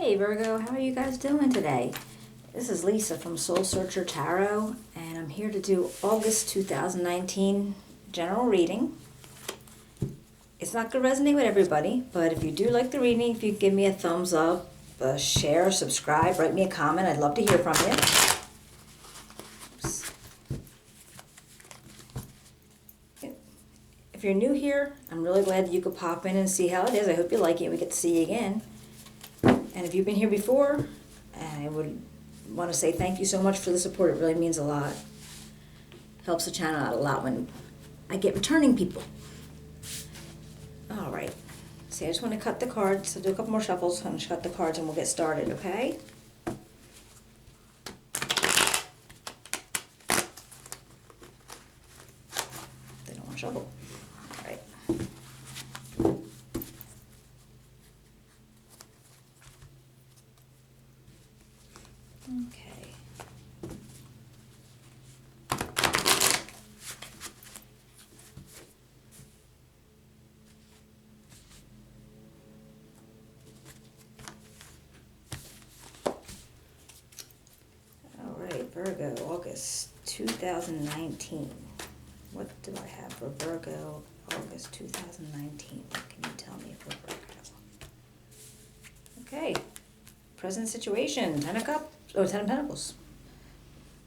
Hey Virgo, how are you guys doing today? This is Lisa from Soul Searcher Tarot, and I'm here to do August 2019 general reading. It's not going to resonate with everybody, but if you do like the reading, if you give me a thumbs up, share, subscribe, write me a comment, I'd love to hear from you. Oops. If you're new here, I'm really glad that you could pop in and see how it is. I hope you like it. We get to see you again. And if you've been here before, I would want to say thank you so much for the support. It really means a lot. Helps the channel out a lot when I get returning people. All right. See, I just want to cut the cards. I'll do a couple more shuffles. I'm just cut the cards and we'll get started, okay? They don't want to shuffle. All right. Okay. All right, Virgo, August 2019. What do I have for Virgo, August 2019? What can you tell me for Virgo? Okay. Present situation, Ten of Pentacles.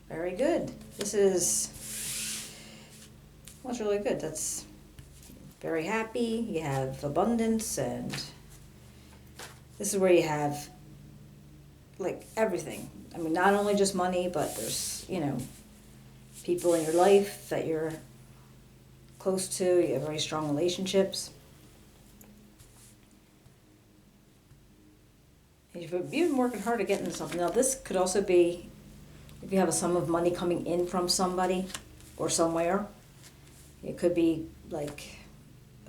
Very good. This is, well, it's really good. That's very happy. You have abundance, and this is where you have, like, everything. I mean, not only just money, but there's, people in your life that you're close to. You have very strong relationships. You've been working hard at getting something. Now, this could also be if you have a sum of money coming in from somebody or somewhere. It could be like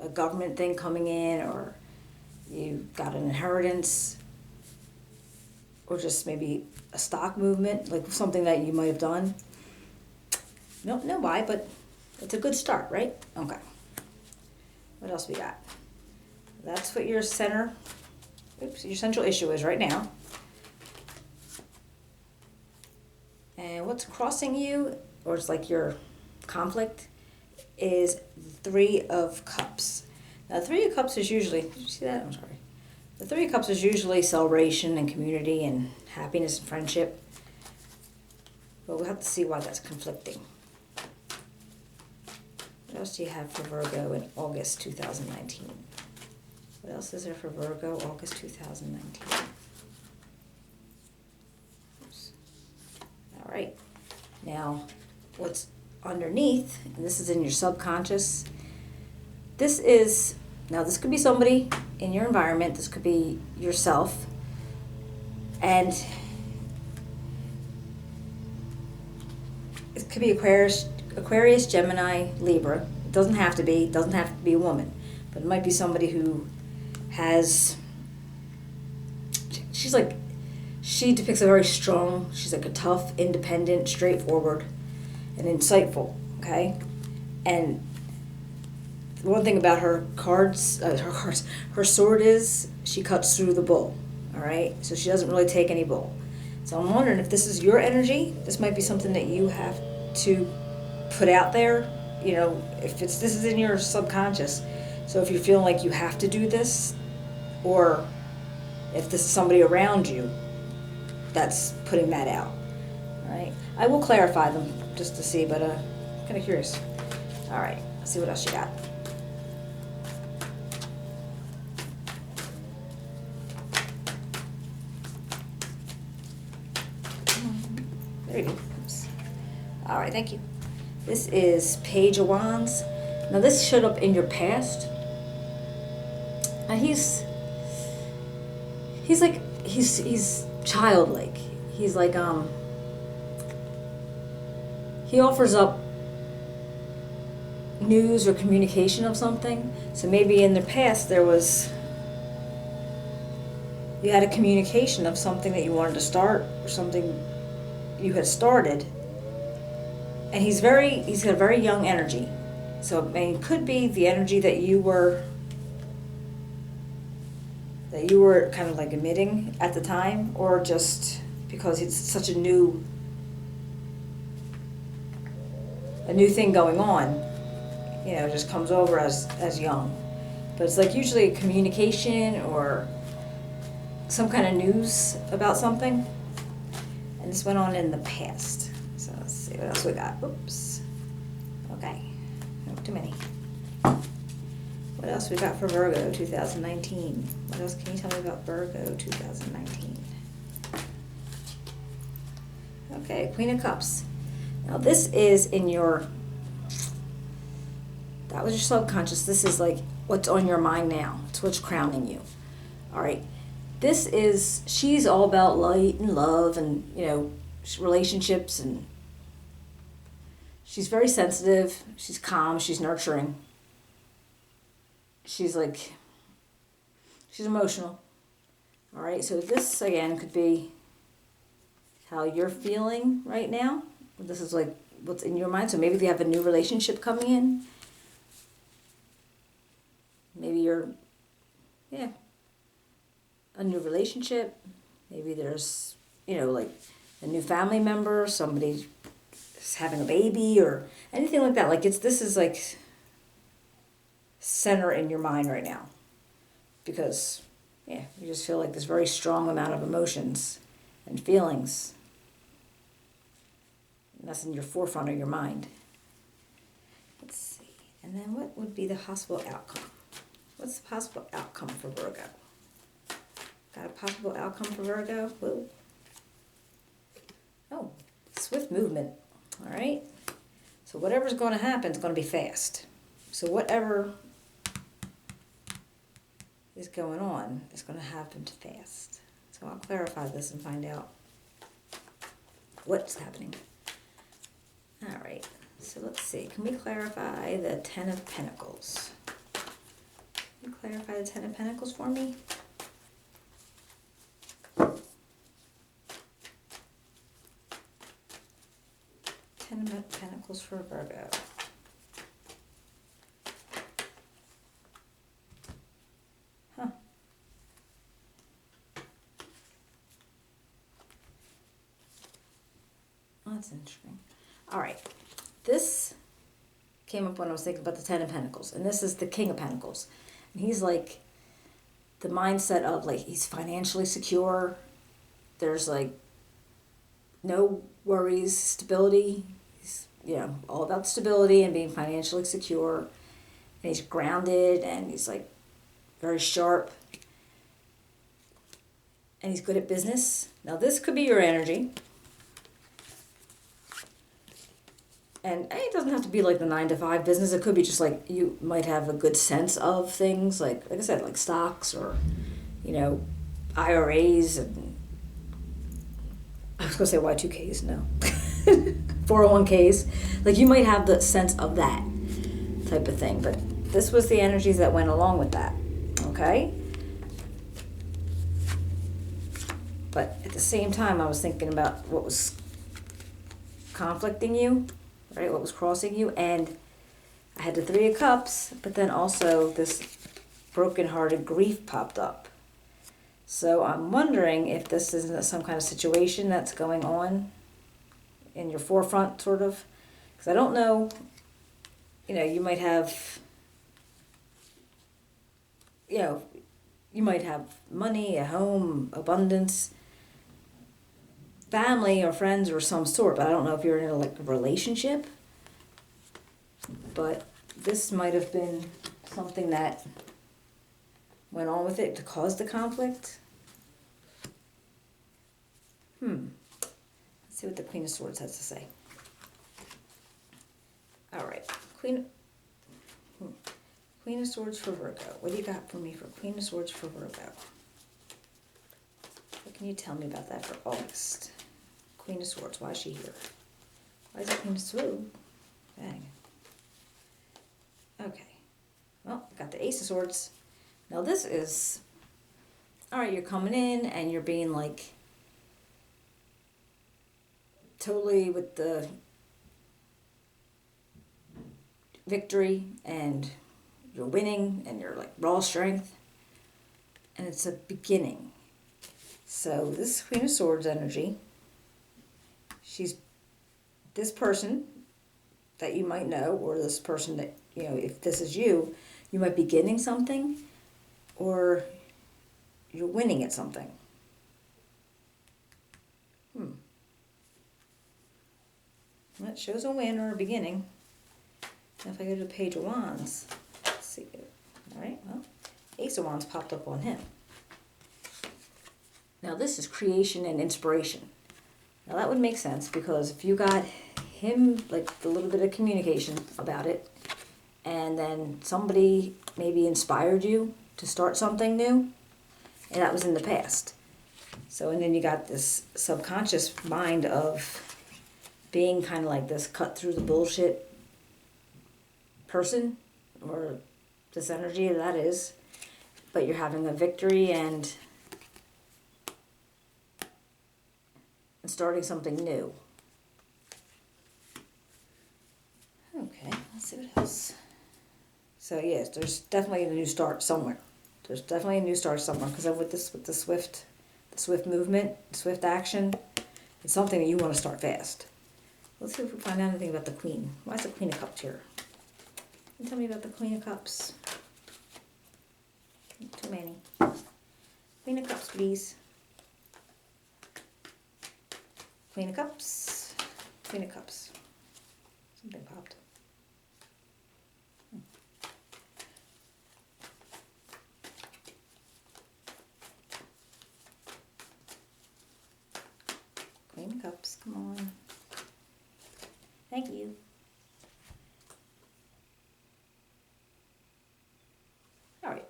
a government thing coming in, or you got an inheritance, or just maybe a stock movement, like something that you might have done. Don't know why, but it's a good start, right? Okay. What else we got? That's what your central issue is right now. And what's crossing you, or it's like your conflict, is Three of Cups. Now, Three of Cups is usually, did you see that? I'm sorry. The Three of Cups is usually celebration and community and happiness and friendship. But we'll have to see why that's conflicting. What else do you have for Virgo in August 2019? What else is there for Virgo, August 2019? Oops. All right. Now, what's underneath, and this is in your subconscious, this could be somebody in your environment, this could be yourself, and it could be Aquarius, Gemini, Libra. It doesn't have to be a woman, but it might be somebody who she depicts a very strong, she's like a tough, independent, straightforward, and insightful, okay? And one thing about her sword is she cuts through the bull, all right? So she doesn't really take any bull. So I'm wondering if this is your energy, this might be something that you have to put out there, if this is in your subconscious. So if you're feeling like you have to do this, or if this is somebody around you that's putting that out, all right? I will clarify them just to see, but I'm kind of curious. All right, let's see what else you got. There you go. Oops. All right, thank you. This is Page of Wands. Now, this showed up in your past. Now, he's childlike. He's like, he offers up news or communication of something. So maybe in the past you had a communication of something that you wanted to start, or something you had started. And he's got a very young energy. So it could be the energy that that you were kind of like admitting at the time, or just because it's such a new thing going on, just comes over as young. But it's like usually communication or some kind of news about something. And this went on in the past. So let's see what else we got. Oops. Okay. Not too many. What else we got for Virgo 2019? What else can you tell me about Virgo 2019? Okay, Queen of Cups. Now this is that was your subconscious. This is like what's on your mind now. It's what's crowning you. All right. She's all about light and love and, relationships, and she's very sensitive. She's calm. She's nurturing. She's emotional. All right. So this, again, could be how you're feeling right now. This is like what's in your mind. So maybe you have a new relationship coming in. Maybe a new relationship. Maybe there's, like a new family member, somebody is having a baby or anything like that. This is like center in your mind right now. Because, you just feel like this very strong amount of emotions and feelings. And that's in your forefront of your mind. Let's see. And then what would be the possible outcome? What's the possible outcome for Virgo? Got a possible outcome for Virgo? Whoa. Oh, swift movement. All right. So whatever's going to happen is going to be fast. So whatever is going on is going to happen fast. So I'll clarify this and find out what's happening. All right. So let's see. Can we clarify the Ten of Pentacles? Can you clarify the Ten of Pentacles for me? Ten of Pentacles for Virgo. Huh. That's interesting. All right. This came up when I was thinking about the Ten of Pentacles. And this is the King of Pentacles. And he's like the mindset of he's financially secure. There's no worries, stability. He's, all about stability and being financially secure. And he's grounded and he's very sharp. And he's good at business. Now this could be your energy. And it doesn't have to be the 9-to-5 business. It could be just you might have a good sense of things, like I said, stocks or, IRAs and I was gonna say Y2Ks, no. 401Ks. You might have the sense of that type of thing. But this was the energies that went along with that. Okay? But at the same time, I was thinking about what was conflicting you. Right, what was crossing you, and I had the Three of Cups, but then also this broken-hearted grief popped up. So I'm wondering if this isn't some kind of situation that's going on in your forefront, sort of, because I don't know, you might have, you might have money, a home, abundance, family or friends or some sort, but I don't know if you're in a relationship. But this might have been something that went on with it to cause the conflict. Let's see what the Queen of Swords has to say. All right, Queen of Swords for Virgo. What do you got for me for Queen of Swords for Virgo? What can you tell me about that for August? Queen of Swords, why is she here? Why is it Queen of Swords? Dang. Okay. Well, got the Ace of Swords. Now this is, all right, you're coming in and you're being totally with the victory and you're winning and you're raw strength. and it's a beginning. So this Queen of Swords energy, she's this person that you might know, or this person that, if this is you, you might be getting something, or you're winning at something. Well, it shows a win or a beginning. Now if I go to the Page of Wands, let's see. All right, well, Ace of Wands popped up on him. Now this is creation and inspiration. Now that would make sense, because if you got him, like a little bit of communication about it, and then somebody maybe inspired you to start something new, and that was in the past. So, and then you got this subconscious mind of being kind of like this cut through the bullshit person, or this energy that is, but you're having a victory and starting something new. Okay, let's see what else. So yes, there's definitely a new start somewhere. There's definitely a new start somewhere, because with the swift movement, swift action, it's something that you want to start fast. Let's see if we find out anything about the Queen. Why is the Queen of Cups here? Can you tell me about the Queen of Cups? Too many. Queen of Cups, please. Queen of Cups. Queen of Cups. Something popped. Queen of Cups, come on. Thank you. All right.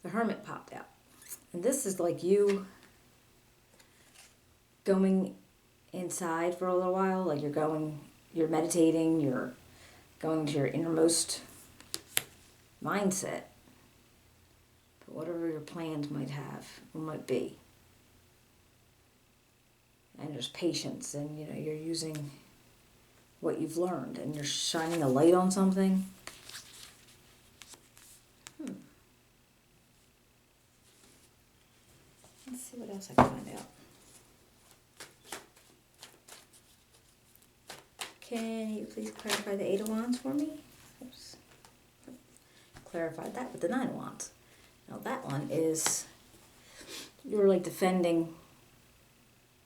The Hermit popped out. And this is like you going inside for a little while, like you're meditating, you're going to your innermost mindset. But whatever your plans might have, or might be. And there's patience, and you're using what you've learned, and you're shining a light on something. Let's see what else I can find out. Can you please clarify the Eight of Wands for me? Oops. Clarified that with the Nine of Wands. Now that one is, you're like defending,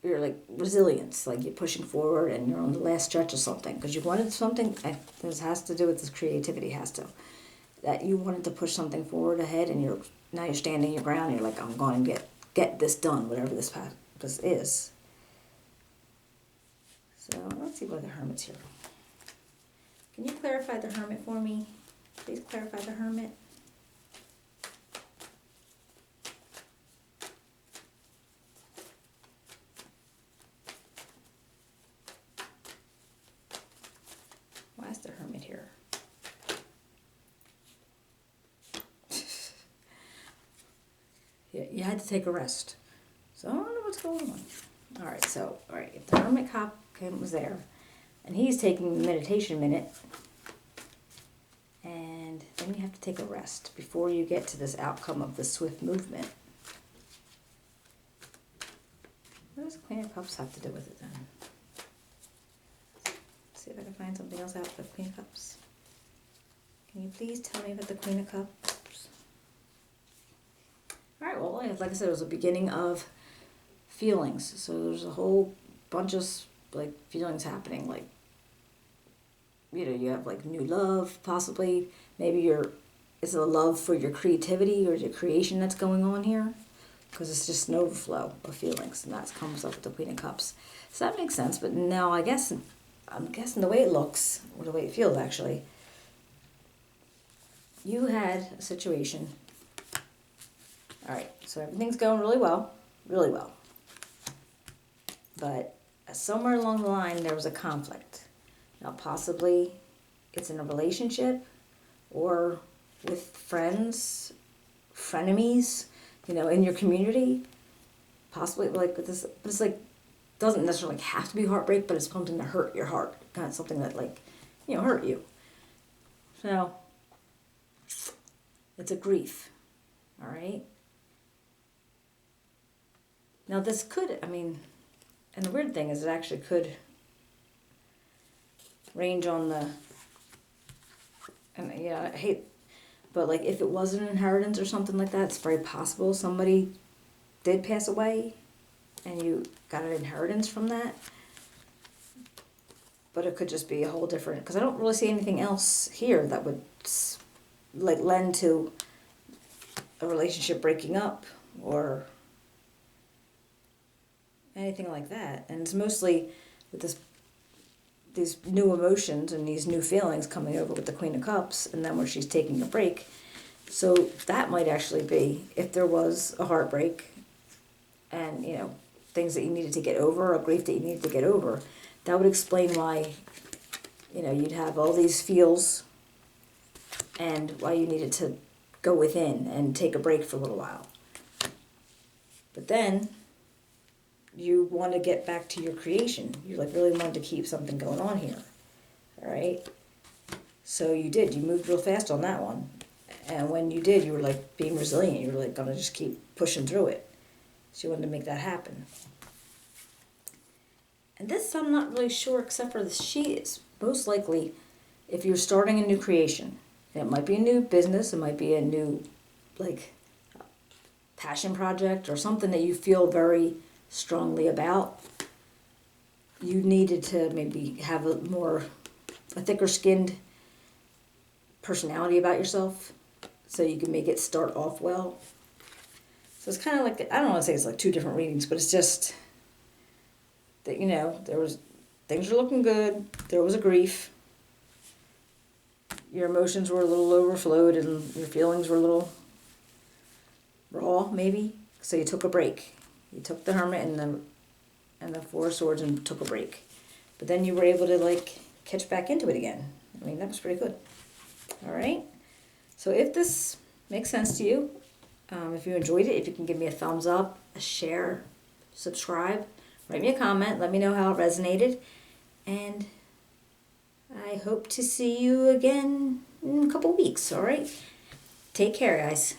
you're like resilience, like you're pushing forward and you're on the last stretch of something, because you wanted something, this has to do with this creativity, that you wanted to push something forward ahead, and now you're standing your ground, and you're like, I'm going to get this done, whatever this is. So let's see why the Hermit's here. Can you clarify the Hermit for me? Please clarify the Hermit. Why is the Hermit here? Yeah, you had to take a rest. So I don't know what's going on. Alright, if the Hermit was there, and he's taking the meditation minute, and then you have to take a rest before you get to this outcome of the swift movement. What does Queen of Cups have to do with it then? Let's see if I can find something else out with Queen of Cups. Can you please tell me about the Queen of Cups? Alright, well, like I said, it was the beginning of feelings. So there's a whole bunch of like feelings happening, like you have like new love, possibly. Maybe it's a love for your creativity or your creation that's going on here, because it's just an overflow of feelings, and that comes up with the Queen of Cups. So that makes sense. But now I'm guessing the way it looks, or the way it feels actually, you had a situation. All right, so everything's going really well, really well. But somewhere along the line, there was a conflict. Now, possibly it's in a relationship or with friends, frenemies, in your community. Possibly like with this, but it's like doesn't necessarily have to be heartbreak, but it's something that hurt your heart, kind of something that like, hurt you. So it's a grief, all right? Now this could, and the weird thing is it actually could range on the, and I hate, but like if it was an inheritance or something like that, it's very possible somebody did pass away and you got an inheritance from that. But it could just be a whole different, because I don't really see anything else here that would like lend to a relationship breaking up or anything like that. And it's mostly with these new emotions and these new feelings coming over with the Queen of Cups, and then where she's taking a break. So that might actually be, if there was a heartbreak and, things that you needed to get over, or grief that you needed to get over, that would explain why, you'd have all these feels and why you needed to go within and take a break for a little while. But then you want to get back to your creation. You like really wanted to keep something going on here. All right? So you did. You moved real fast on that one. And when you did, you were like being resilient. You were like going to just keep pushing through it. So you wanted to make that happen. And this I'm not really sure, except for the she is most likely if you're starting a new creation. And it might be a new business, it might be a new like passion project or something that you feel very strongly about. You needed to maybe have a thicker skinned personality about yourself so you can make it start off well. So it's kind of like, I don't want to say it's like two different readings, but it's just that, there was, things were looking good, there was a grief, your emotions were a little overflowed and your feelings were a little raw, maybe, so you took a break. You took the Hermit and the Four of Swords and took a break. But then you were able to like catch back into it again. That was pretty good. All right. So if this makes sense to you, if you enjoyed it, if you can give me a thumbs up, a share, subscribe, write me a comment, let me know how it resonated. And I hope to see you again in a couple weeks, all right? Take care, guys.